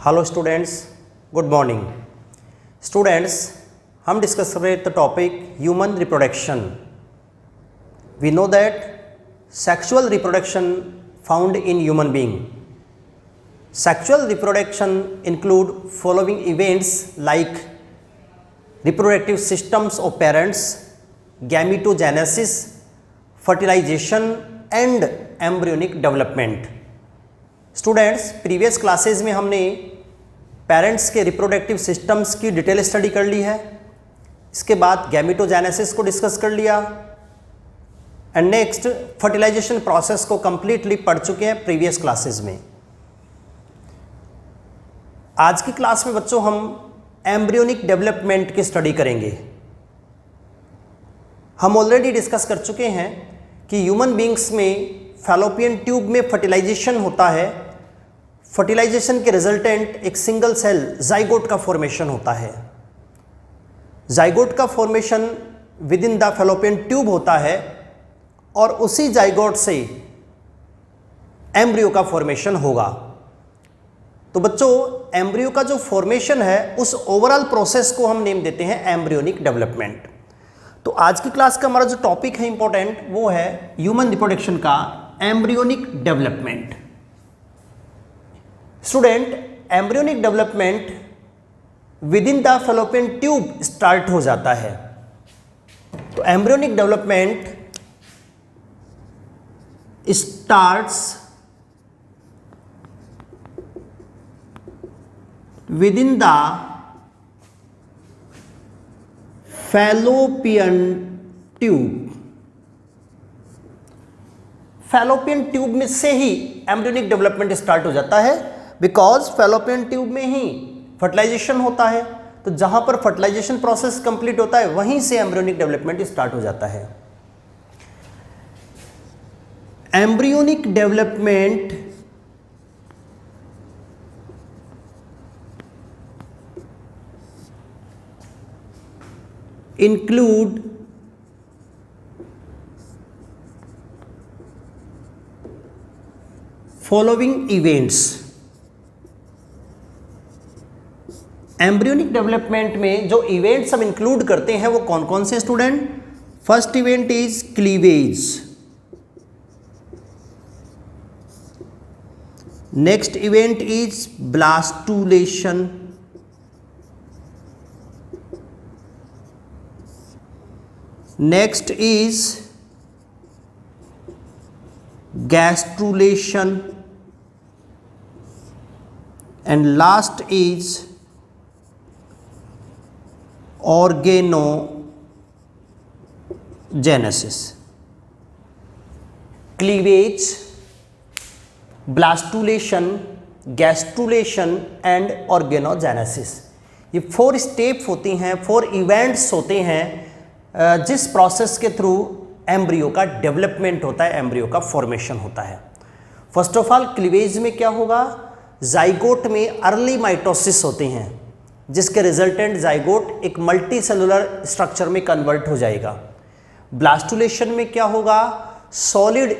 Hello students, good morning. Students, हम discuss कर रहे थे topic human reproduction. We know that sexual reproduction found in human being. Sexual reproduction include following events like reproductive systems of parents, gametogenesis, fertilization and embryonic development। Students, previous classes में हमने parents के reproductive systems की detail study कर ली है। इसके बाद gametogenesis को डिस्कस कर लिया एंड नेक्स्ट फर्टिलाइजेशन प्रोसेस को कंप्लीटली पढ़ चुके हैं प्रीवियस क्लासेस में। आज की क्लास में बच्चों हम एम्ब्रियोनिक डेवलपमेंट की स्टडी करेंगे। हम ऑलरेडी डिस्कस कर चुके हैं कि ह्यूमन बीइंग्स में फैलोपियन ट्यूब में फर्टिलाइजेशन होता है। फर्टिलाइजेशन के रिजल्टेंट एक सिंगल सेल जाइगोट का फॉर्मेशन होता है। जाइगोट का formation with in the fallopian tube होता है और उसी जाइगोट से एम्ब्रियो का फॉर्मेशन होगा। तो बच्चों, एम्ब्रियो का जो फॉर्मेशन है उस ओवरऑल प्रोसेस को हम नेम देते हैं एम्ब्रियोनिक डेवलपमेंट। तो आज की क्लास का हमारा जो टॉपिक है इंपॉर्टेंट, वो है ह्यूमन रिप्रोडक्शन का embryonic development. Student, embryonic development with in the fallopian tube start हो जाता है। तो embryonic development starts within the fallopian tube। Fallopian tube में से ही एम्ब्रियोनिक डेवलपमेंट स्टार्ट हो जाता है, बिकॉज फैलोपियन ट्यूब में ही फर्टिलाइजेशन होता है। तो जहां पर फर्टिलाइजेशन प्रोसेस कंप्लीट होता है वहीं से एम्ब्रियोनिक डेवलपमेंट स्टार्ट हो जाता है। Embryonic development include following events। Embryonic development में जो इवेंट्स हम इंक्लूड करते हैं वो कौन कौन से student? First event is cleavage, next event is blastulation, next is gastrulation and last is organogenesis। Cleavage, blastulation, gastrulation and organogenesis, ये 4 स्टेप होती हैं, 4 इवेंट्स होते हैं जिस प्रोसेस के थ्रू एम्ब्रियो का डेवलपमेंट होता है, एम्ब्रियो का फॉर्मेशन होता है। फर्स्ट ऑफ ऑल, क्लीवेज में क्या होगा? जाइगोट में अर्ली माइटोसिस होते हैं जिसके रिजल्टेंट जाइगोट एक मल्टी सेलुलर स्ट्रक्चर में कन्वर्ट हो जाएगा। ब्लास्टुलेशन में क्या होगा? Solid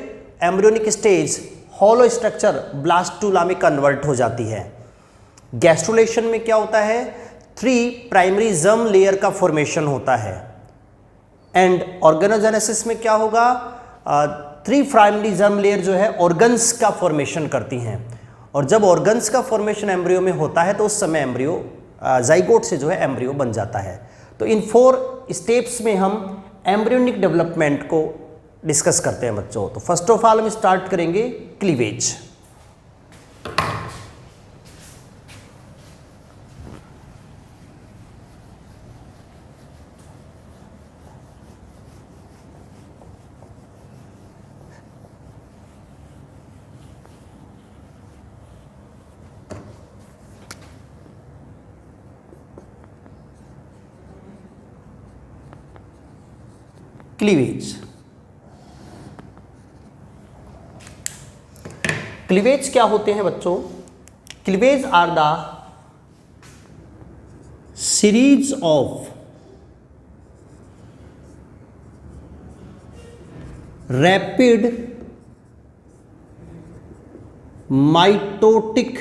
embryonic stage hollow structure blastula में कन्वर्ट हो जाती है। गैस्ट्रुलेशन में क्या होता है? 3 प्राइमरी जर्म लेयर का फॉर्मेशन होता है। एंड ऑर्गेनोजेनेसिस में क्या होगा? 3 प्राइमरी जर्म लेयर जो है ऑर्गन्स का फॉर्मेशन करती हैं। और जब ऑर्गन्स का फॉर्मेशन एम्ब्रियो में होता है तो उस समय एम्ब्रियो जाइगोट से जो है एम्ब्रियो बन जाता है। तो इन 4 स्टेप्स में हम एम्ब्रियोनिक डेवलपमेंट को डिस्कस करते हैं बच्चों। तो फर्स्ट ऑफ ऑल हम स्टार्ट करेंगे क्लीवेज। क्लीवेज, क्लीवेज क्या होते हैं बच्चों? Cleavage are the series of rapid mitotic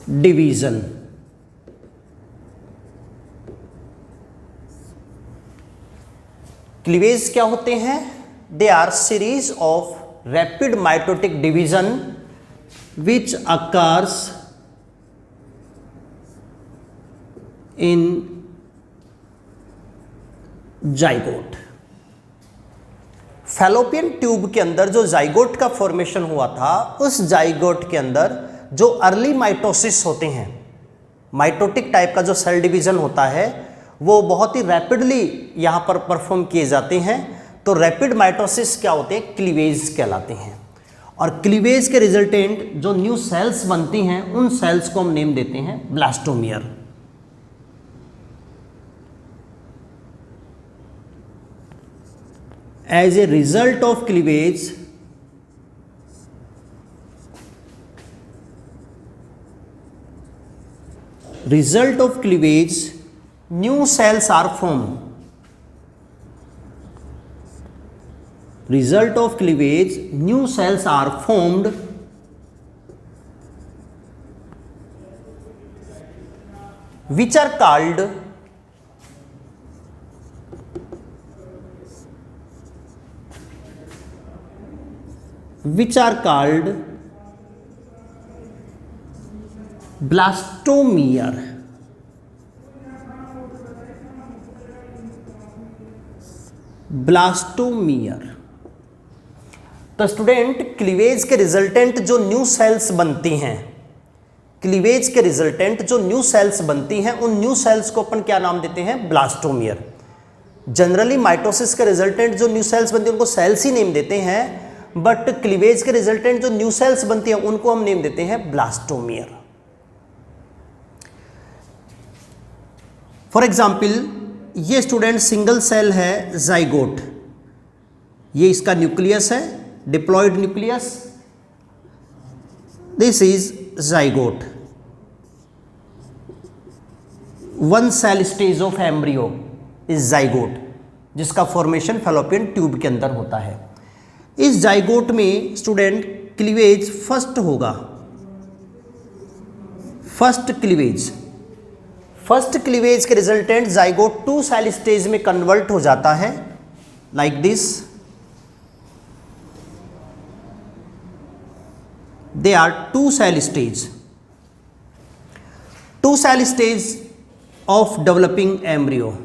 division. Cleavage क्या होते हैं? They are series of rapid mitotic division which occurs in zygote. Fallopian tube के अंदर जो जाइगोट का फॉर्मेशन हुआ था, उस जाइगोट के अंदर जो अर्ली माइटोसिस होते हैं, माइटोटिक टाइप का जो सेल डिवीजन होता है, वो बहुत ही रैपिडली यहाँ पर परफॉर्म किए जाते हैं। तो रैपिड माइटोसिस क्या होते हैं? क्लीवेज कहलाते हैं। और क्लीवेज के रिजल्टेंट जो न्यू सेल्स बनती हैं, उन सेल्स को हम नेम देते हैं blastomere. As a result of cleavage, new cells are formed. Result of cleavage, new cells are formed which are called blastomere. Blastomere. तो स्टूडेंट, क्लीवेज के रिजल्टेंट जो न्यू सेल्स बनती हैं, क्लीवेज के रिजल्टेंट जो न्यू सेल्स बनती हैं, उन न्यू सेल्स को अपन क्या नाम देते हैं? ब्लास्टोमियर। जनरली माइटोसिस के रिजल्टेंट जो न्यू सेल्स बनती हैं उनको सेल्स ही नेम देते हैं, बट क्लीवेज के रिजल्टेंट जो न्यू सेल्स बनती हैं उनको हम नेम देते हैं ब्लास्टोमियर। फॉर एग्जाम्पल, ये स्टूडेंट सिंगल सेल है जाइगोट, ये इसका न्यूक्लियस है, diploid nucleus, this is zygote. One cell stage of embryo is zygote, जिसका फॉर्मेशन फैलोपियन ट्यूब के अंदर होता है। इस जाइगोट में स्टूडेंट क्लीवेज फर्स्ट होगा। फर्स्ट क्लीवेज के रिजल्टेंट जाइगोट 2 सेल स्टेज में कन्वर्ट हो जाता है, like this. They are 2 cell stage, 2 cell stage of developing embryo.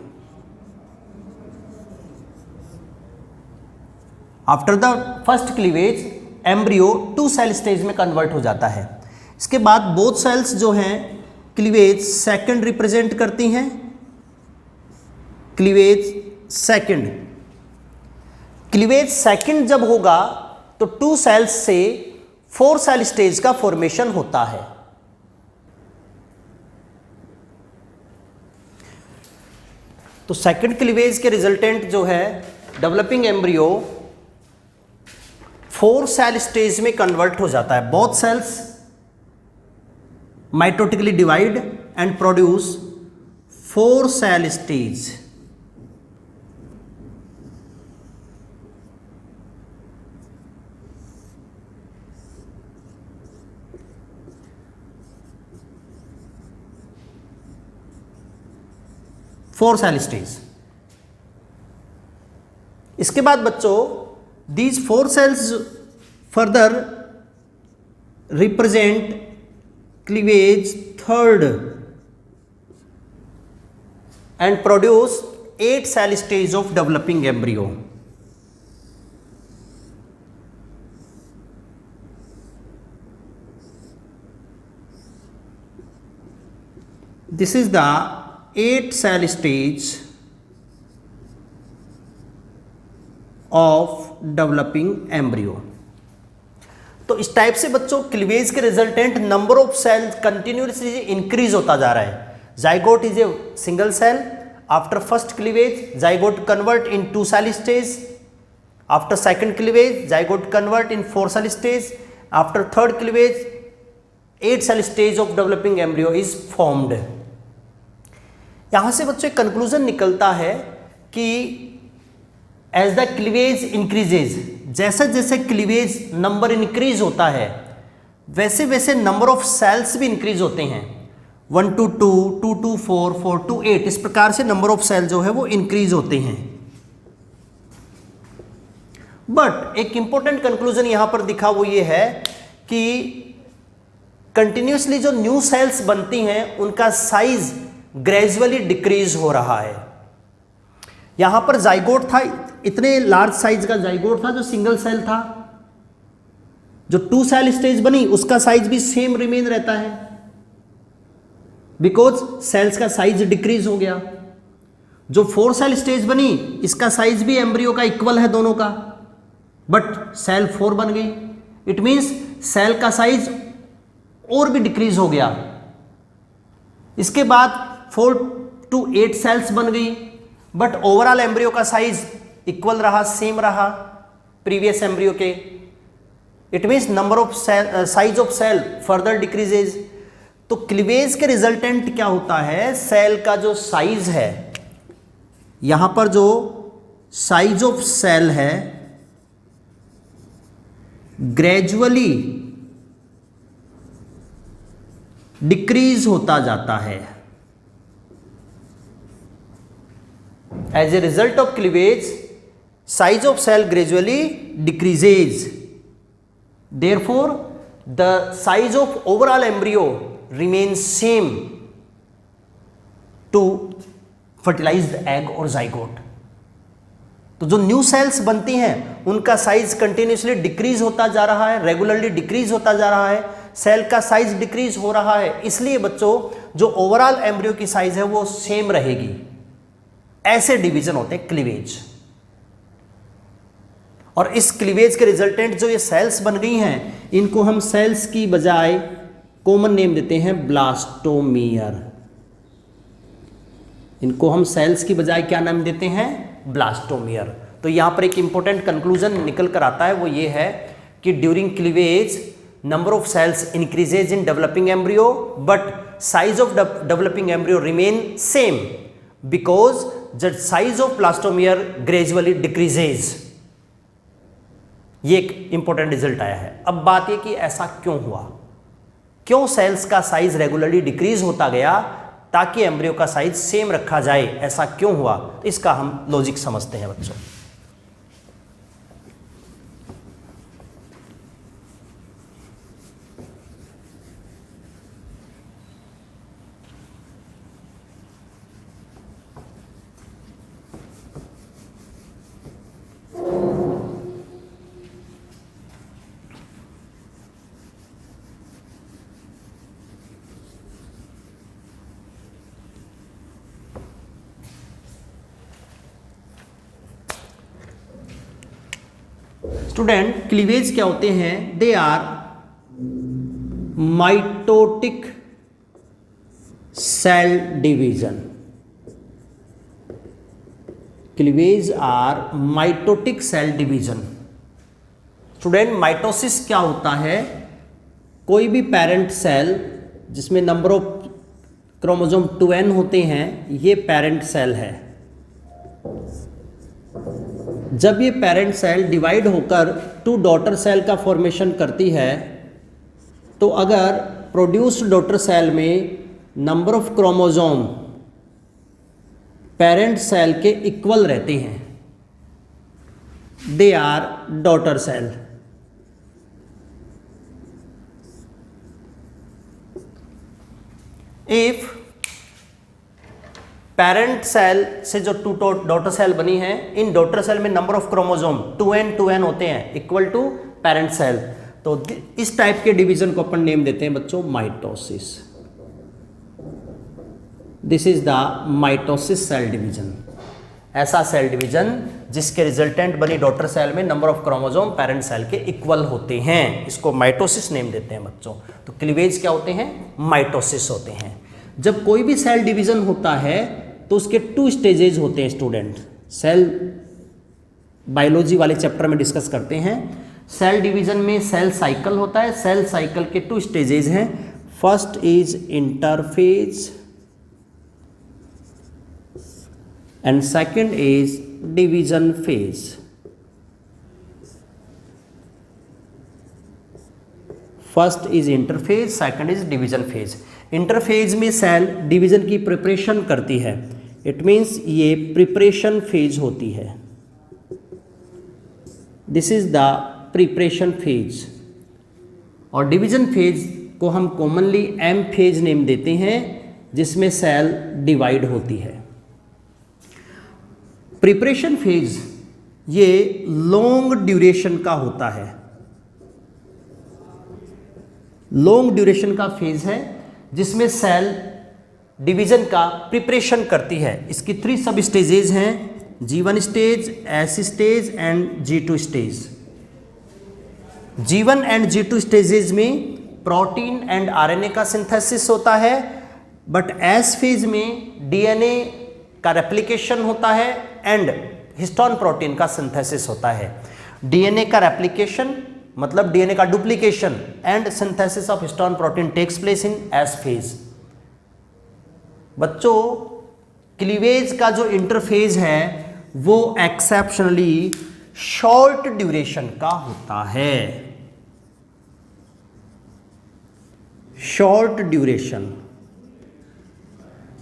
After the first cleavage embryo 2 cell stage में कन्वर्ट हो जाता है। इसके बाद बोथ सेल्स जो हैं क्लीवेज सेकंड रिप्रेजेंट करती हैं। क्लीवेज सेकंड जब होगा तो 2 सेल्स से 4 सेल स्टेज का फॉर्मेशन होता है। तो सेकंड क्लीवेज के रिजल्टेंट जो है डेवलपिंग एम्ब्रियो 4 सेल स्टेज में कन्वर्ट हो जाता है। Both cells mitotically divide and produce 4 cell stage. इसके बाद बच्चों these 4 cells further represent cleavage third and produce 8 cell stage of developing embryo. This is the 8 cell stage of developing embryo. तो इस type से बच्चों क्लीवेज के resultant number of cell continuously increase होता जा रहा है। Zygote is a single cell, after first cleavage zygote convert in 2 cell stage, after second cleavage zygote convert in 4 cell stage, after third cleavage 8 cell stage of developing embryo is formed. यहां से बच्चों conclusion निकलता है कि as the cleavage increases, जैसे जैसे cleavage number increase होता है वैसे वैसे नंबर ऑफ सेल्स भी इंक्रीज होते हैं, 1 to 2, 2 to 4, 4 to 8, इस प्रकार से नंबर ऑफ सेल जो है वो इंक्रीज होते हैं। बट एक इंपॉर्टेंट कंक्लूजन यहां पर दिखा वो ये है कि कंटिन्यूसली जो न्यू सेल्स बनती हैं उनका साइज ग्रेजुअली डिक्रीज हो रहा है। यहां पर जाइगोट था, इतने लार्ज साइज का जाइगोट था जो सिंगल सेल था, जो 2 सेल स्टेज बनी उसका साइज भी सेम रिमेन रहता है बिकॉज सेल्स का साइज डिक्रीज हो गया। जो 4 सेल स्टेज बनी इसका साइज भी एम्ब्रियो का इक्वल है दोनों का, बट सेल 4 बन गई, इट मींस सेल का साइज और भी डिक्रीज हो गया। इसके बाद 4 to 8 सेल्स बन गई, बट ओवरऑल एम्ब्रियो का साइज इक्वल रहा, सेम रहा प्रीवियस एम्ब्रियो के। It means number of cell, size of cell further decreases. तो क्लीवेज के रिजल्टेंट क्या होता है, सेल का जो साइज है, यहां पर जो साइज ऑफ सेल है ग्रेजुअली डिक्रीज होता जाता है। As a result of cleavage size of cell gradually decreases, therefore the size of overall embryo remains same to fertilized egg or zygote। तो जो न्यू सेल्स बनती हैं उनका साइज कंटिन्यूसली डिक्रीज होता जा रहा है, रेगुलरली डिक्रीज होता जा रहा है, सेल का साइज डिक्रीज हो रहा है, इसलिए बच्चों जो ओवरऑल एम्ब्रियो की साइज है वो सेम रहेगी। ऐसे डिवीजन होते हैं क्लीवेज, और इस क्लीवेज के रिजल्टेंट जो ये सेल्स बन गई हैं इनको हम सेल्स की बजाय कॉमन नेम देते हैं ब्लास्टोमियर। इनको हम सेल्स की बजाय क्या नाम देते हैं, ब्लास्टोमियर। तो यहां पर एक इंपॉर्टेंट कंक्लूजन निकल कर आता है, वो ये है कि during cleavage number of cells increases in developing embryo but size of developing embryo remain same because the size of blastomere gradually decreases. ये एक इंपॉर्टेंट रिजल्ट आया है। अब बात ये कि ऐसा क्यों हुआ, क्यों सेल्स का साइज रेगुलरली डिक्रीज होता गया ताकि एम्ब्रियो का साइज सेम रखा जाए, ऐसा क्यों हुआ, इसका हम लॉजिक समझते हैं बच्चों। स्टूडेंट, क्लीवेज क्या होते हैं, they are mitotic cell division. Cleavage are mitotic cell division. Student, mitosis क्या होता है, कोई भी पेरेंट सेल जिसमें नंबर ऑफ क्रोमोसोम 2n होते हैं, ये पेरेंट सेल है। जब ये पेरेंट सेल डिवाइड होकर 2 डॉटर सेल का फॉर्मेशन करती है, तो अगर प्रोड्यूस्ड डॉटर सेल में number of chromosome parent cell के इक्वल रहते हैं, they are daughter cell. If parent cell से जो 2 डॉटर सेल बनी है, इन डॉटर सेल में नंबर ऑफ क्रोमोसोम 2n होते हैं इक्वल टू पेरेंट सेल, तो इस टाइप के डिवीजन को अपन नेम देते हैं बच्चों mitosis. This is the mitosis cell division. ऐसा सेल डिवीजन जिसके रिजल्टेंट बनी डॉटर सेल में number of chromosome parent cell के इक्वल होते हैं, इसको माइटोसिस नेम देते हैं बच्चों। तो क्लीवेज क्या होते हैं, माइटोसिस होते हैं। जब कोई भी सेल डिवीजन होता है तो उसके 2 स्टेजेज होते हैं स्टूडेंट, सेल बायोलॉजी वाले चैप्टर में डिस्कस करते हैं। सेल डिवीजन में सेल साइकिल होता है, सेल साइकिल के 2 स्टेजेज हैं। First is interphase and second is division phase. First is interphase, second is division phase. Interphase में सेल डिवीजन की प्रिपरेशन करती है, इट मीन्स ये प्रिपरेशन फेज होती है, this is the preparation phase. और डिवीजन फेज को हम कॉमनली एम फेज नेम देते हैं, जिसमें सेल डिवाइड होती है। प्रिपरेशन फेज ये लॉन्ग ड्यूरेशन का होता है, लॉन्ग ड्यूरेशन का फेज है जिसमें सेल डिवीजन का प्रिपरेशन करती है। इसकी 3 सब स्टेजेज हैं, G1 stage, S stage and G2 stage. G1 and G2 stages में प्रोटीन एंड आरएनए का सिंथेसिस होता है, बट S फेज में डीएनए का रेप्लिकेशन होता है एंड हिस्टोन प्रोटीन का सिंथेसिस होता है। डीएनए का रेप्लिकेशन मतलब डीएनए का duplication and synthesis of histone protein takes place in S phase. बच्चों, क्लीवेज का जो इंटरफेज है वो एक्सेप्शनली शॉर्ट ड्यूरेशन का होता है, शॉर्ट ड्यूरेशन।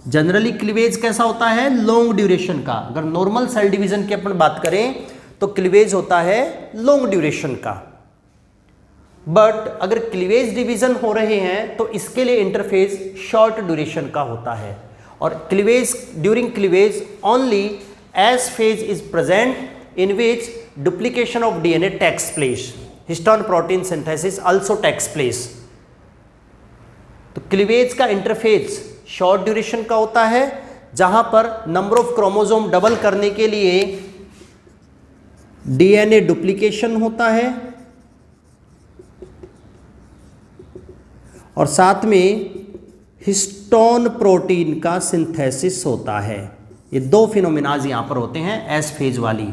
जनरली क्लीवेज कैसा होता है? लॉन्ग ड्यूरेशन का। अगर नॉर्मल सेल डिवीजन की अपन बात करें तो क्लीवेज होता है लॉन्ग ड्यूरेशन का, बट अगर क्लीवेज डिवीजन हो रहे हैं तो इसके लिए इंटरफेज शॉर्ट ड्यूरेशन का होता है। और cleavage, during cleavage only S phase is present in which duplication of DNA takes place, histone protein synthesis also takes place. तो क्लीवेज का इंटरफेज शॉर्ट ड्यूरेशन का होता है, जहां पर नंबर ऑफ क्रोमोसोम डबल करने के लिए डीएनए डुप्लीकेशन होता है और साथ में हिस्टोन प्रोटीन का सिंथेसिस होता है। ये 2 फिनोमिनाज यहां पर होते हैं एस फेज वाली।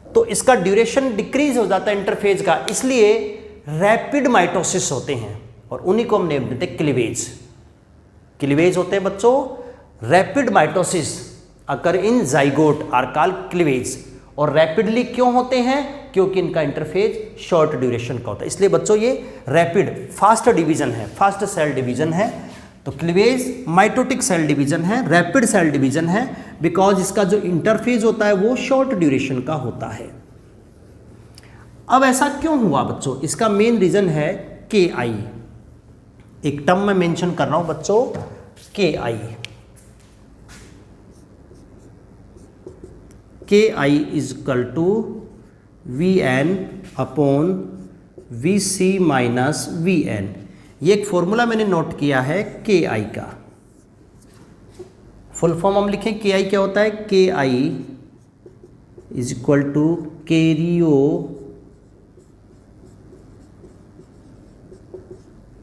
तो इसका ड्यूरेशन डिक्रीज हो जाता है इंटरफेज का, इसलिए रैपिड माइटोसिस होते हैं और उन्हीं को हम नेम देते हैं क्लीवेज। क्लीवेज होते हैं बच्चों rapid mitosis occur in zygote are called cleavage. और रैपिडली क्यों होते हैं? क्योंकि इनका इंटरफेज शॉर्ट ड्यूरेशन का होता है, इसलिए बच्चों ये रैपिड फास्ट डिवीजन है, फास्ट सेल डिवीजन है। तो क्लीवेज माइटोटिक सेल डिवीजन है, रैपिड सेल डिवीजन है, बिकॉज इसका जो इंटरफेज होता है वो शॉर्ट ड्यूरेशन का होता है। अब ऐसा क्यों हुआ बच्चों? इसका मेन रीजन है KI। एक टर्म में मेंशन कर रहा हूं बच्चों, KI। KI is equal to VN upon VC minus VN। ये एक फॉर्मूला मैंने नोट किया है KI का। फुल फॉर्म हम लिखें KI क्या होता है? KI is equal to Cairo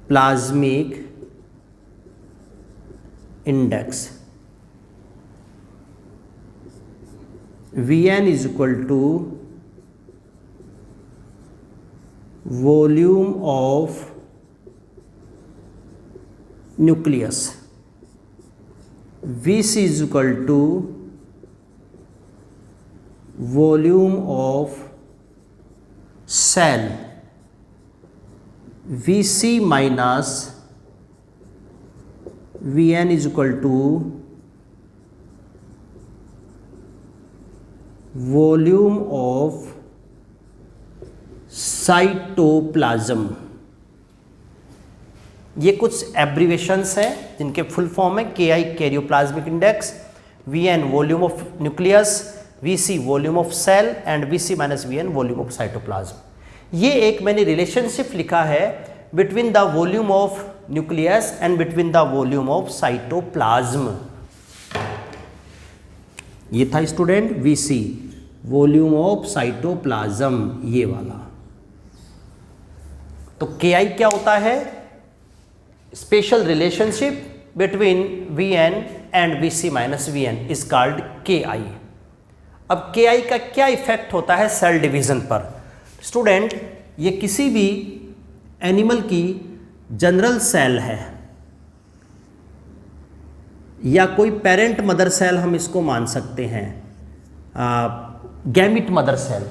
plasmic index. Vn is equal to volume of nucleus, Vc is equal to volume of cell, Vc minus Vn is equal to volume of cytoplasm. ये कुछ abbreviations हैं जिनके full form है KI karyoplasmic index, Vn volume of nucleus, Vc volume of cell and Vc minus Vn volume of cytoplasm. ये एक मैंने relationship लिखा है between the volume of nucleus and between the volume of cytoplasm. ये था student Vc volume of cytoplasm, ये वाला। तो KI क्या होता है? Special relationship between Vn and Vc minus Vn is called KI। अब KI का क्या इफेक्ट होता है सेल डिवीजन पर? स्टूडेंट, ये किसी भी एनिमल की जनरल सेल है या कोई पेरेंट मदर सेल हम इसको मान सकते हैं, गैमिट मदर सेल।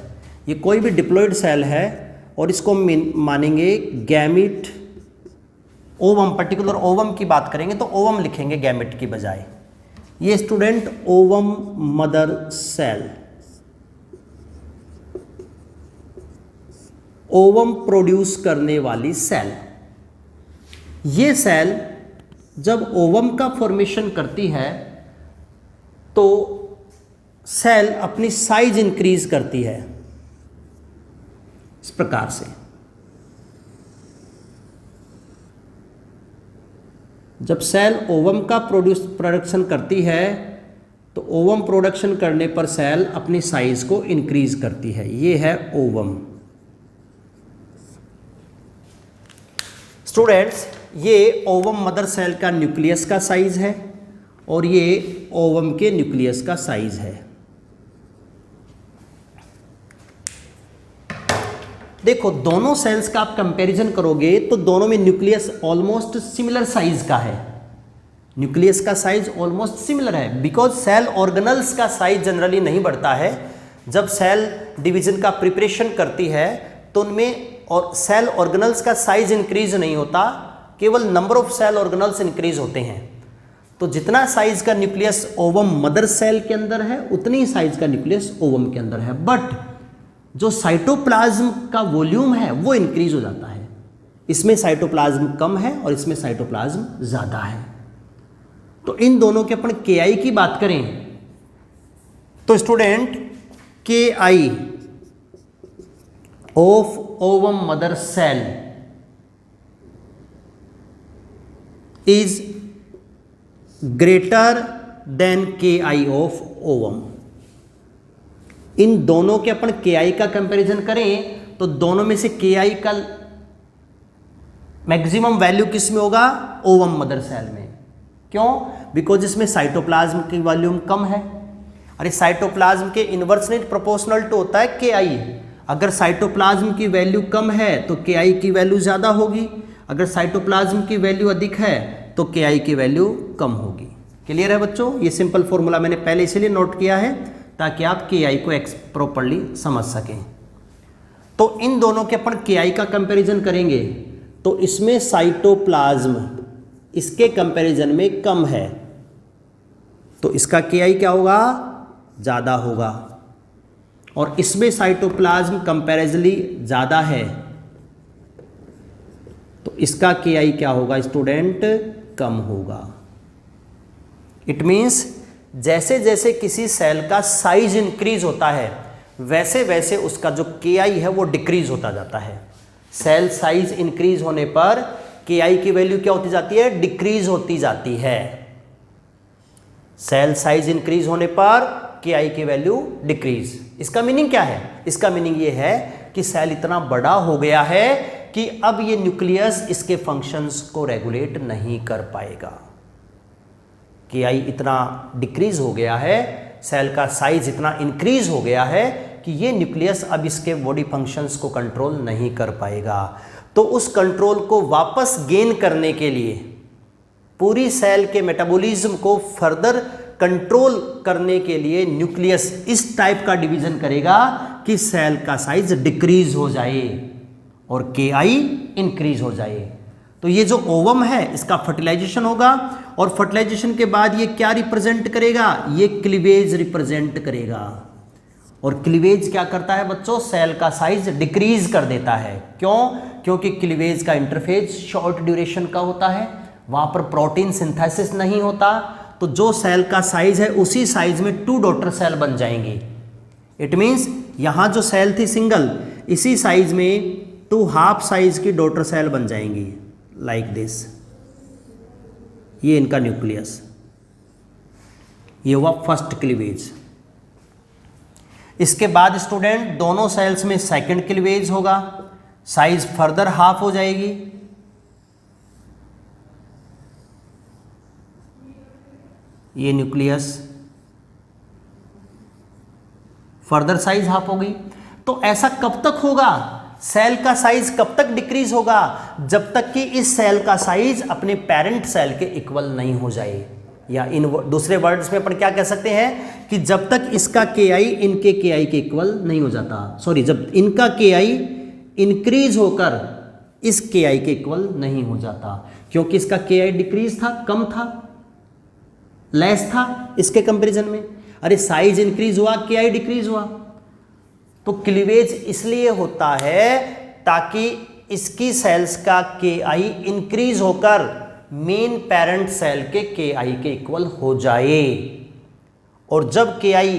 ये कोई भी डिप्लॉइड सेल है और इसको मानेंगे गैमिट ओवम, पर्टिकुलर ओवम की बात करेंगे तो ओवम लिखेंगे गैमिट की बजाय। ये student ovum mother cell, ovum produce करने वाली सेल। ये सेल जब ओवम का फॉर्मेशन करती है तो सेल अपनी साइज इंक्रीज करती है इस प्रकार से। जब सेल ओवम का प्रोडक्शन करती है तो ओवम प्रोडक्शन करने पर सेल अपनी साइज को इंक्रीज करती है। ये है ओवम। स्टूडेंट्स, ये ओवम मदर सेल का न्यूक्लियस का साइज है और ये ओवम के न्यूक्लियस का साइज है। देखो, दोनों सेल्स का आप कंपैरिजन करोगे तो दोनों में न्यूक्लियस ऑलमोस्ट सिमिलर साइज का है। न्यूक्लियस का साइज ऑलमोस्ट सिमिलर है, बिकॉज सेल ऑर्गेनल्स का साइज जनरली नहीं बढ़ता है। जब सेल डिवीजन का प्रिपरेशन करती है तो उनमें और सेल ऑर्गेनल्स का साइज इंक्रीज नहीं होता, केवल number of cell organelles increase होते हैं। तो जितना साइज का न्यूक्लियस ओवम मदर सेल के अंदर है उतनी साइज का न्यूक्लियस ओवम के अंदर है, बट जो साइटोप्लाज्म का वॉल्यूम है वो इंक्रीज हो जाता है। इसमें साइटोप्लाज्म कम है और इसमें साइटोप्लाज्म ज्यादा है। तो इन दोनों के अपन KI की बात करें तो student KI of ovum mother cell is greater than KI of ovum. इन दोनों के अपन KI का कंपैरिजन करें तो दोनों में से KI का मैक्सिमम वैल्यू किस में होगा? ओवम मदर सेल में। क्यों? बिकॉज इसमें साइटोप्लाज्म की वॉल्यूम कम है। अरे साइटोप्लाज्म के इनवर्सनेट प्रोपोर्शनल टू होता है KI। अगर साइटोप्लाज्म की वैल्यू कम है तो KI की वैल्यू ज़्यादा होगी, अगर साइटोप्लाज्म की वैल्यू अधिक है तो KI की वैल्यू कम होगी। क्लियर है बच्चों? ये सिंपल फॉर्मूला मैंने पहले इसीलिए नोट किया है ताकि आप KI को प्रॉपर्ली समझ सकें। तो इन दोनों के अपन KI का कंपैरिजन करेंगे तो इसमें साइटोप्लाज्म इसके कंपैरिजन में कम है तो इसका KI क्या होगा? ज़्यादा होगा। और इसमें साइटोप्लाज्म कंपैरेटिवली ज़्यादा है तो इसका KI क्या होगा स्टूडेंट? कम होगा। इट मीन्स जैसे जैसे किसी सेल का साइज इंक्रीज होता है वैसे वैसे उसका जो KI है वो डिक्रीज होता जाता है। सेल साइज इंक्रीज होने पर KI की वैल्यू क्या होती जाती है? डिक्रीज होती जाती है। सेल साइज इंक्रीज होने पर KI की वैल्यू डिक्रीज। इसका मीनिंग क्या है? इसका मीनिंग ये है कि सेल इतना बड़ा हो गया है कि अब ये न्यूक्लियस इसके फंक्शंस को रेगुलेट नहीं कर पाएगा। KI इतना डिक्रीज हो गया है, सेल का साइज इतना इंक्रीज हो गया है कि ये न्यूक्लियस अब इसके बॉडी फंक्शंस को कंट्रोल नहीं कर पाएगा। तो उस कंट्रोल को वापस गेन करने के लिए, पूरी सेल के मेटाबॉलिज्म को फर्दर कंट्रोल करने के लिए न्यूक्लियस इस टाइप का डिवीजन करेगा कि सेल का साइज डिक्रीज हो जाए और KI इंक्रीज हो जाए। तो ये जो ओवम है इसका फर्टिलाइजेशन होगा और फर्टिलाइजेशन के बाद ये क्या रिप्रेजेंट करेगा? ये क्लीवेज रिप्रेजेंट करेगा। और क्लीवेज क्या करता है बच्चों? सेल का साइज डिक्रीज कर देता है। क्यों? क्योंकि क्लीवेज का इंटरफेज शॉर्ट ड्यूरेशन का होता है, वहां पर प्रोटीन सिंथेसिस नहीं होता। तो जो सेल का साइज है उसी साइज में 2 डॉटर सेल बन जाएंगी। इट मीन्स यहां जो सेल थी सिंगल, इसी साइज में 2 हाफ साइज की डॉटर सेल बन जाएंगी लाइक दिस। ये इनका न्यूक्लियस, ये हुआ फर्स्ट क्लीवेज। इसके बाद स्टूडेंट दोनों सेल्स में सेकंड क्लीवेज होगा, साइज फर्दर हाफ हो जाएगी। ये न्यूक्लियस फर्दर साइज हाफ हो गई। तो ऐसा कब तक होगा? सेल का साइज कब तक डिक्रीज होगा? जब तक कि इस सेल का साइज अपने पेरेंट सेल के इक्वल नहीं हो जाए। या इन दूसरे वर्ड्स में अपन क्या कह सकते हैं कि जब तक इसका KI इनके KI के इक्वल नहीं हो जाता, सॉरी, जब इनका KI इंक्रीज होकर इस के आई के इक्वल नहीं हो जाता, क्योंकि इसका के आई डिक्रीज था, कम था, लेस था इसके कंपैरिजन में। अरे साइज इंक्रीज हुआ, के आई डिक्रीज हुआ। तो क्लीवेज इसलिए होता है ताकि इसकी सेल्स का के आई इंक्रीज होकर main parent cell K I के इक्वल हो जाए। और जब K I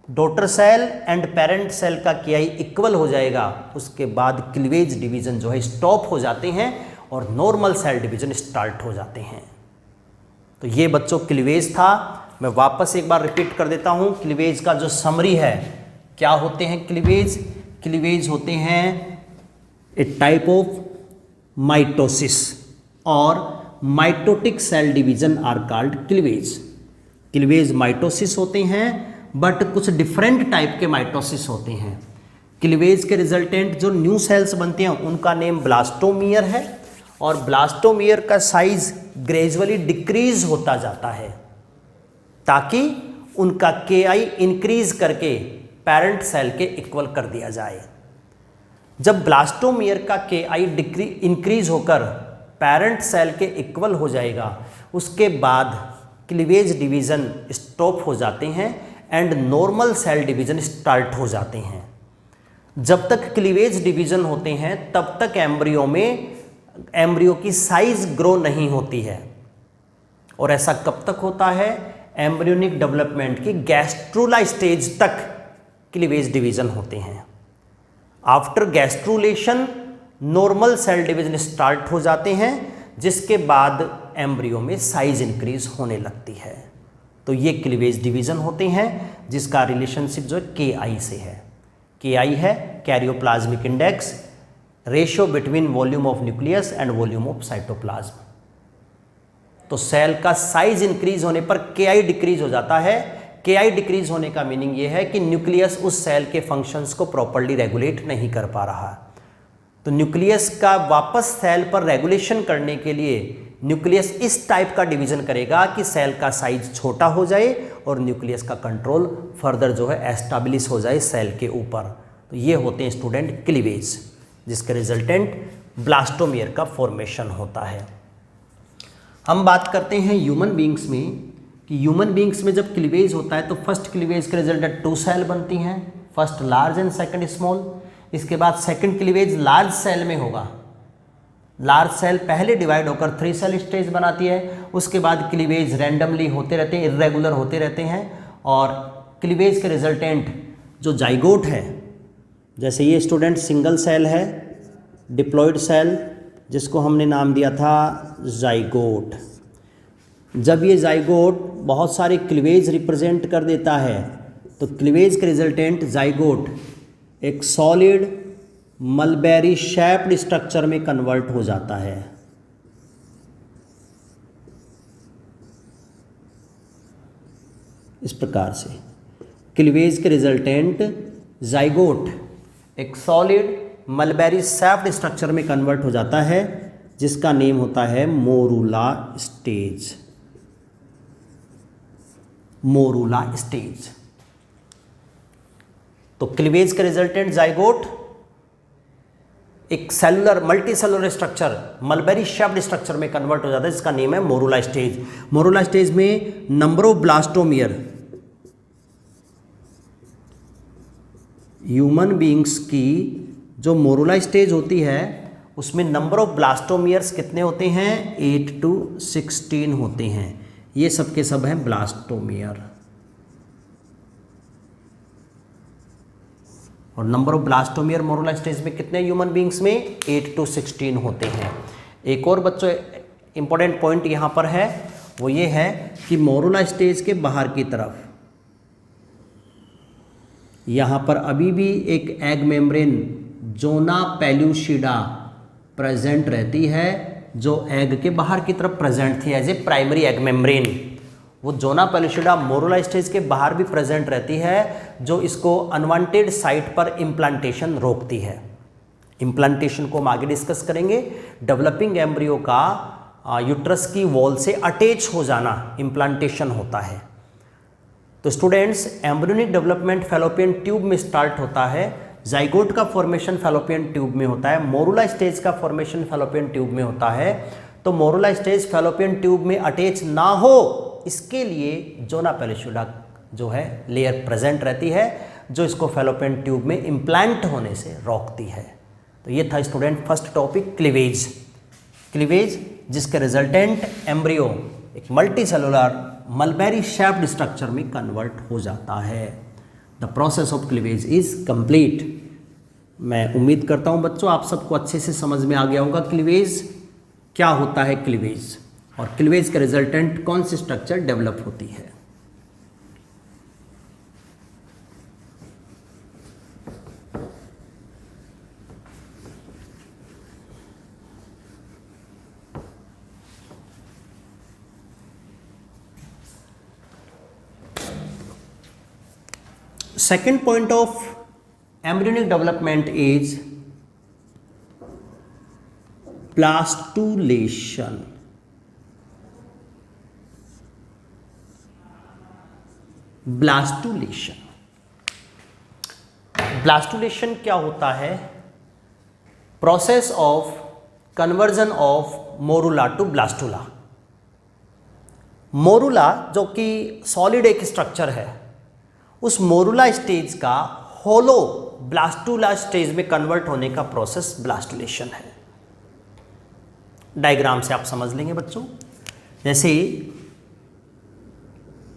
daughter cell and parent cell का के आई इक्वल हो जाएगा, उसके बाद क्लीवेज डिवीजन जो है स्टॉप हो जाते हैं और नॉर्मल सेल डिवीजन स्टार्ट हो जाते हैं। तो ये बच्चों क्लीवेज था। मैं वापस एक बार रिपीट कर देता हूं, क्लीवेज का जो समरी है, क्या होते हैं क्लीवेज? क्लीवेज होते हैं ए टाइप ऑफ माइटोसिस और mitotic cell division are called cleavage. Cleavage mitosis होते हैं, बट कुछ डिफरेंट टाइप के माइटोसिस होते हैं। क्लीवेज के रिजल्टेंट जो न्यू सेल्स बनते हैं उनका नेम ब्लास्टोमियर है, और ब्लास्टोमियर का साइज ग्रेजुअली डिक्रीज होता जाता है ताकि उनका के आई इंक्रीज करके पेरेंट सेल के इक्वल कर दिया जाए। जब ब्लास्टोमियर का के आई इंक्रीज होकर पेरेंट सेल के इक्वल हो जाएगा, उसके बाद क्लीवेज डिवीजन स्टॉप हो जाते हैं and normal cell division start हो जाते हैं। जब तक क्लीवेज डिवीजन होते हैं तब तक एम्ब्रियो की साइज ग्रो नहीं होती है। और ऐसा कब तक होता है? एम्ब्रियोनिक डेवलपमेंट की गैस्ट्रूला स्टेज तक क्लीवेज डिवीजन होते हैं। After gastrulation normal cell division start हो जाते हैं, जिसके बाद एम्ब्रियो में साइज इंक्रीज होने लगती है। तो ये क्लीवेज डिवीजन होते हैं जिसका रिलेशनशिप जो है के आई से है। के आई है karyoplasmic index, ratio between volume of nucleus and volume of cytoplasm. तो सेल का साइज इंक्रीज होने पर के आई डिक्रीज हो जाता है। के आई डिक्रीज होने का मीनिंग ये है कि न्यूक्लियस उस सेल के फंक्शंस को प्रॉपर्ली रेगुलेट नहीं कर पा रहा। तो न्यूक्लियस का वापस सेल पर रेगुलेशन करने के लिए न्यूक्लियस इस टाइप का डिवीजन करेगा कि सेल का साइज छोटा हो जाए और न्यूक्लियस का कंट्रोल फर्दर जो है एस्टैब्लिश हो जाए सेल के ऊपर। तो ये होते हैं स्टूडेंट क्लीवेज, जिसके रिजल्टेंट ब्लास्टोमियर का फॉर्मेशन होता है। हम बात करते हैं ह्यूमन बींग्स में कि ह्यूमन बींग्स में जब क्लीवेज होता है तो फर्स्ट क्लीवेज के रिजल्टेंट 2 सेल बनती हैं, first large and second small. इसके बाद सेकंड क्लीवेज लार्ज सेल में होगा। लार्ज सेल पहले डिवाइड होकर 3 सेल स्टेज बनाती है, उसके बाद क्लीवेज रैंडमली होते रहते हैं, इर्रेगुलर होते रहते हैं। और क्लीवेज के रिजल्टेंट जो जाइगोट है, जैसे ये स्टूडेंट सिंगल सेल है, डिप्लॉयड सेल, जिसको हमने नाम दिया था जाइगोट। जब ये जाइगोट बहुत सारे क्लीवेज रिप्रेजेंट कर देता है तो क्लीवेज के रिजल्टेंट जाइगोट एक सॉलिड मलबेरी शेप्ड स्ट्रक्चर में कन्वर्ट हो जाता है। इस प्रकार से क्लीवेज के रिजल्टेंट जाइगोट एक सॉलिड मलबेरी शेप्ड स्ट्रक्चर में कन्वर्ट हो जाता है, जिसका नेम होता है मोरूला स्टेज। Morula stage. तो क्लीवेज के रिजल्टेंट जाइगोट एक cellular multi cellular structure mulberry shaped structure में कन्वर्ट हो जाता है, जिसका नेम है मोरूला स्टेज। मोरूला स्टेज में number of blastomere, human beings की जो मोरूला स्टेज होती है उसमें नंबर ऑफ ब्लास्टोमियर्स कितने होते हैं? 8 to 16 होते हैं। ये सब के सब हैं ब्लास्टोमियर। और number of blastomere morula stage में कितने ह्यूमन बींग्स में? 8 to 16 होते हैं। एक और बच्चों इंपॉर्टेंट पॉइंट यहाँ पर है, वो ये है कि मोरूला स्टेज के बाहर की तरफ यहाँ पर अभी भी एक एग मेम्ब्रेन जोना पेल्यूसिडा प्रेजेंट रहती है, जो एग के बाहर की तरफ प्रेजेंट थी as a primary egg membrane. वो जोना पेल्यूसिडा मोरूला स्टेज के बाहर भी प्रेजेंट रहती है, जो इसको अनवांटेड साइट पर इम्प्लांटेशन रोकती है। इम्प्लांटेशन को हम आगे डिस्कस करेंगे। डेवलपिंग एम्ब्रियो का यूट्रस की वॉल से अटैच हो जाना इम्प्लांटेशन होता है। तो students, embryonic development fallopian tube में स्टार्ट होता है, जाइगोट का फॉर्मेशन फैलोपियन ट्यूब में होता है, मोरुला स्टेज का फॉर्मेशन फैलोपियन ट्यूब में होता है। तो मोरुला स्टेज फैलोपियन ट्यूब में अटैच ना हो इसके लिए जोना पेलिसुला जो है लेयर प्रेजेंट रहती है, जो इसको फैलोपियन ट्यूब में इम्प्लांट होने से रोकती है। तो ये था student first topic, cleavage. Cleavage जिसके रिजल्टेंट एम्ब्रियो एक मल्टीसेलुलर मलबेरी शेप्ड स्ट्रक्चर में कन्वर्ट हो जाता है। The process of cleavage is complete. मैं उम्मीद करता हूँ बच्चों आप सबको अच्छे से समझ में आ गया होगा क्लीवेज क्या होता है, क्लीवेज और क्लीवेज के रिजल्टेंट कौन सी स्ट्रक्चर डेवलप होती है। Second point of embryonic development is blastulation. Blastulation. Blastulation क्या होता है? Process of conversion of morula to blastula. Morula जो कि सॉलिड एक स्ट्रक्चर है, उस मोरुला स्टेज का होलो ब्लास्टुला स्टेज में कन्वर्ट होने का प्रोसेस ब्लास्टुलेशन है। डायग्राम से आप समझ लेंगे बच्चों। जैसे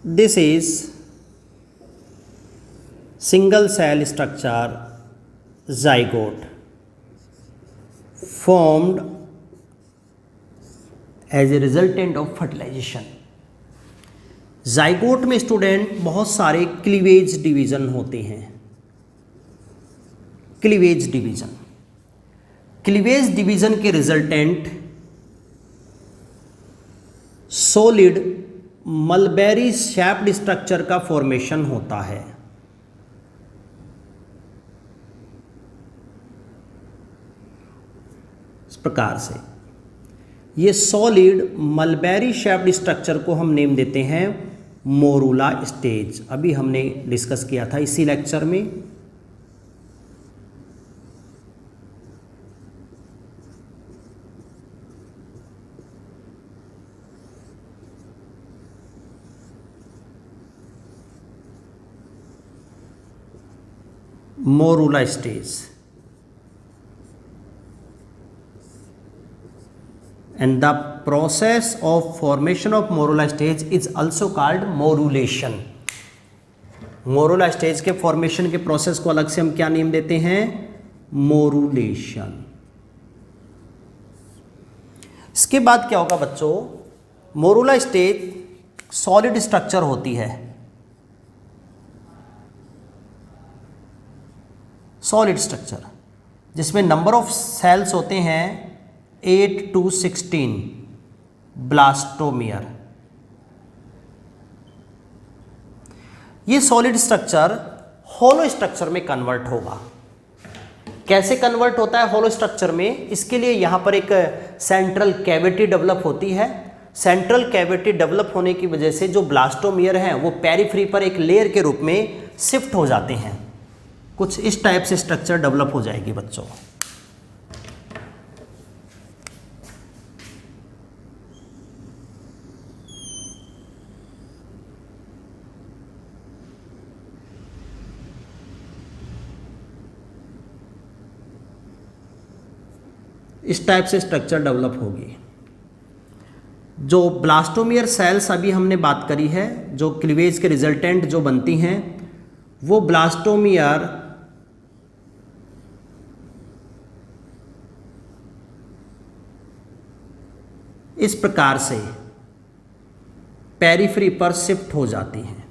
this is single cell structure zygote formed as a resultant of fertilization. Zygote में स्टूडेंट बहुत सारे क्लीवेज डिवीजन होते हैं। क्लीवेज डिवीजन, क्लीवेज डिवीजन के resultant solid mulberry shaped structure का फॉर्मेशन होता है। इस प्रकार से ये सॉलिड मलबेरी शेप्ड स्ट्रक्चर को हम नेम देते हैं मोरुला स्टेज। अभी हमने डिस्कस किया था इसी लेक्चर में। Morula stage and the process of formation of morula stage is also called morulation. Morula stage के फॉर्मेशन के प्रोसेस को अलग से हम क्या नेम देते हैं? मोरुलेशन। इसके बाद क्या होगा बच्चों? मोरुला स्टेज सॉलिड स्ट्रक्चर होती है, सॉलिड स्ट्रक्चर जिसमें नंबर ऑफ सेल्स होते हैं 8 to 16 ब्लास्टोमियर। ये सॉलिड स्ट्रक्चर होलो स्ट्रक्चर में कन्वर्ट होगा। कैसे कन्वर्ट होता है होलो स्ट्रक्चर में? इसके लिए यहां पर एक सेंट्रल कैविटी डेवलप होती है। सेंट्रल कैविटी डेवलप होने की वजह से जो ब्लास्टोमियर हैं वो पेरिफ्री पर एक लेयर के रूप में शिफ्ट हो जाते हैं। कुछ इस टाइप से स्ट्रक्चर डेवलप हो जाएगी बच्चों। इस टाइप से स्ट्रक्चर डेवलप होगी। जो ब्लास्टोमियर सेल्स अभी हमने बात करी है, जो क्लीवेज के रिजल्टेंट जो बनती हैं, वो ब्लास्टोमियर इस प्रकार से पेरिफेरी पर शिफ्ट हो जाती हैं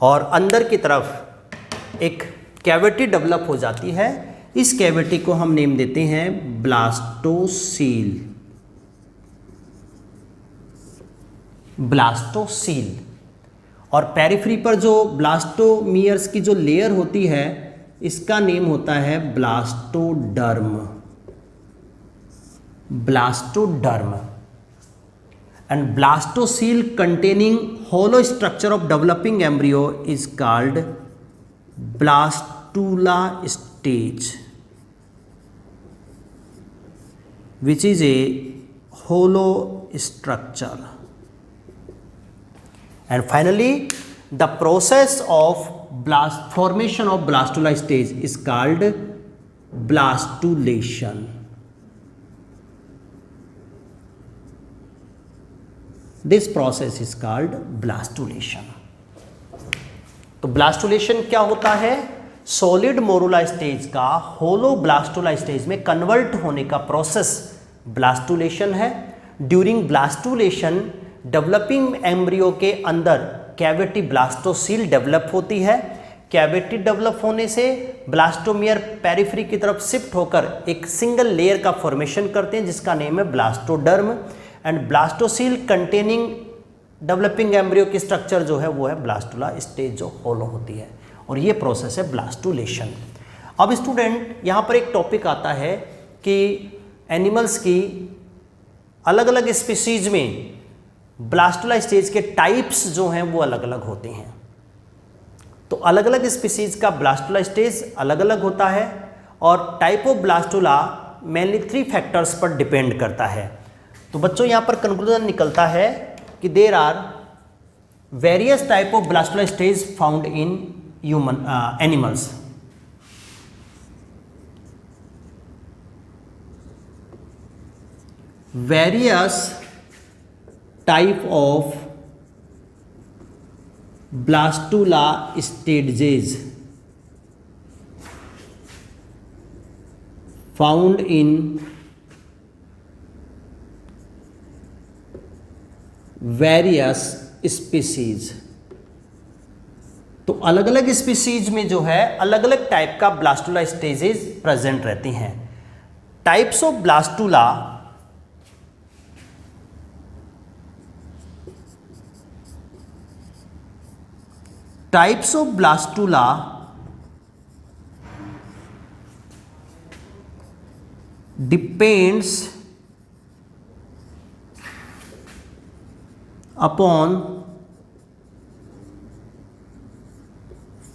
और अंदर की तरफ एक कैविटी डेवलप हो जाती है। इस कैविटी को हम नेम देते हैं ब्लास्टोसील। ब्लास्टोसील। और पेरिफेरी पर जो ब्लास्टोमियर्स की जो लेयर होती है इसका नेम होता है blastoderm. Blastoderm. And blastocoel containing hollow structure of developing embryo is called blastocele. blastula stage, which is a hollow structure. And finally, the process of formation of blastula stage is called blastulation. This process is called blastulation. तो blastulation क्या होता है? Solid morula stage का होलो blastula stage में convert होने का process blastulation है. During blastulation developing embryo के अंदर कैविटी ब्लास्टोसील डेवलप होती है. कैविटी डेवलप होने से ब्लास्टोमियर पेरिफेरी की तरफ शिफ्ट होकर एक सिंगल लेयर का फॉर्मेशन करते हैं जिसका नेम है blastoderm. And blastocoel containing developing embryo की स्ट्रक्चर जो है वो है ब्लास्टुला स्टेज जो होलो होती है, और ये प्रोसेस है ब्लास्टुलेशन. अब स्टूडेंट यहाँ पर एक टॉपिक आता है कि एनिमल्स की अलग अलग स्पीसीज में ब्लास्टुला स्टेज के टाइप्स जो हैं वो अलग अलग होते हैं. तो अलग अलग स्पीसीज का ब्लास्टुला स्टेज अलग अलग होता है, और type of blastula mainly 3 factors पर डिपेंड करता है. तो बच्चों यहाँ पर कंक्लूजन निकलता है कि there are various type of blastula stage found in human animals. Various type of blastula stages found in various species. तो अलग अलग स्पीसीज में जो है अलग अलग टाइप का ब्लास्टुला स्टेजेस प्रेजेंट रहती हैं. Types of blastula depends upon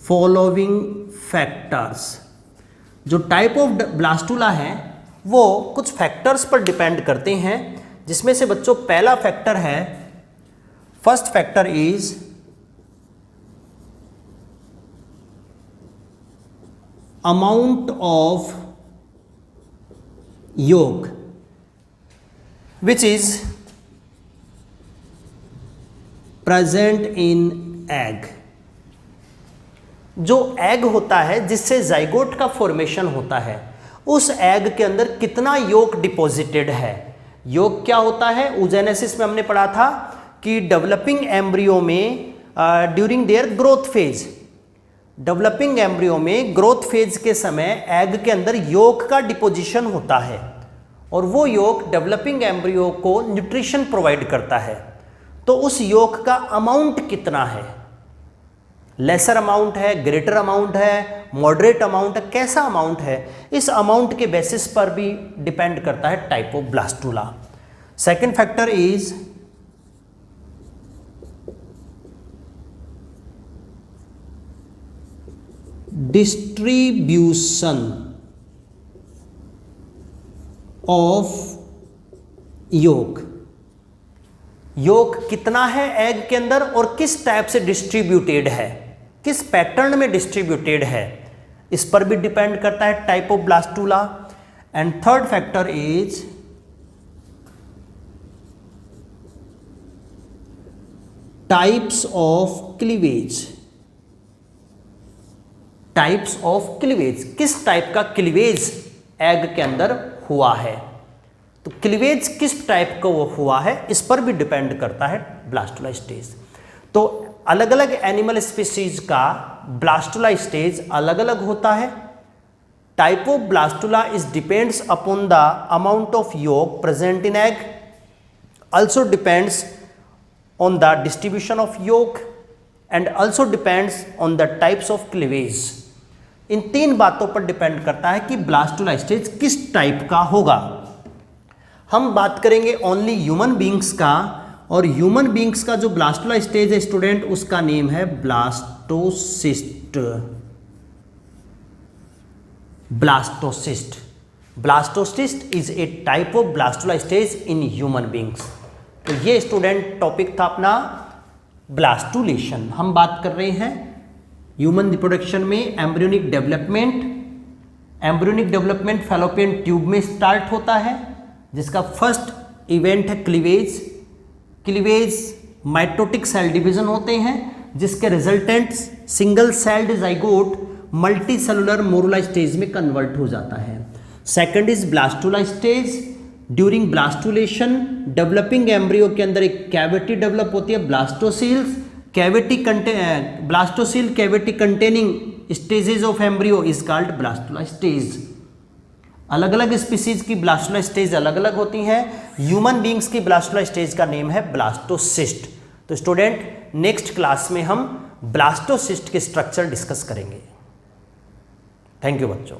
following factors. जो टाइप ऑफ ब्लास्टुला है वो कुछ फैक्टर्स पर डिपेंड करते हैं, जिसमें से बच्चों पहला फैक्टर है, first factor is amount of yolk which is present in egg. जो एग होता है जिससे जाइगोट का फॉर्मेशन होता है, उस एग के अंदर कितना योक डिपॉजिटेड है. योक क्या होता है? oogenesis में हमने पढ़ा था कि डेवलपिंग एम्ब्रियो में during their growth phase, developing embryo में ग्रोथ फेज के समय एग के अंदर योक का डिपोजिशन होता है, और वो योक डेवलपिंग एम्ब्रियो को न्यूट्रिशन प्रोवाइड करता है. तो उस योक का अमाउंट कितना है? लेसर अमाउंट है, ग्रेटर अमाउंट है, मॉडरेट अमाउंट है, कैसा अमाउंट है? इस अमाउंट के बेसिस पर भी डिपेंड करता है type of blastula. Second factor is distribution of yolk. Yolk कितना है एग के अंदर और किस टाइप से डिस्ट्रीब्यूटेड है, किस पैटर्न में डिस्ट्रीब्यूटेड है, इस पर भी डिपेंड करता है type of blastula. And third factor is types of cleavage. Types of cleavage, किस टाइप का क्लीवेज एग के अंदर हुआ है. तो क्लीवेज किस टाइप का वो हुआ है, इस पर भी डिपेंड करता है ब्लास्टुला स्टेज. तो अलग अलग एनिमल स्पीसीज का ब्लास्टुला स्टेज अलग अलग होता है. Type of blastula is depends upon the amount of yolk present in egg, also depends on the distribution of yolk and also depends on the types of cleavage. इन 3 बातों पर depend करता है कि blastula stage किस type का होगा. हम बात करेंगे ओनली ह्यूमन बींग्स का, और ह्यूमन बींग्स का जो ब्लास्टुला स्टेज है स्टूडेंट, उसका नेम है blastocyst. Blastocyst. Blastocyst is a type of blastula stage in human beings. तो ये स्टूडेंट टॉपिक था अपना ब्लास्टुलेशन। हम बात कर रहे हैं ह्यूमन रिप्रोडक्शन में embryonic development. Embryonic development fallopian tube में स्टार्ट होता है, जिसका फर्स्ट इवेंट है cleavage. Cleavage mitotic cell division होते हैं, जिसके resultant single celled zygote multicellular morula stage में कन्वर्ट हो जाता है। Second is blastula stage. During blastulation developing embryo के अंदर एक कैविटी डेवलप होती है, blastocoels. Blastocoel cavity containing stages of embryo is called blastula stage. अलग अलग स्पीसीज की ब्लास्टुला स्टेज अलग अलग होती हैं। ह्यूमन बींग्स की ब्लास्टुला स्टेज का नेम है ब्लास्टोसिस्ट। तो स्टूडेंट नेक्स्ट क्लास में हम ब्लास्टोसिस्ट के स्ट्रक्चर डिस्कस करेंगे। थैंक यू बच्चों।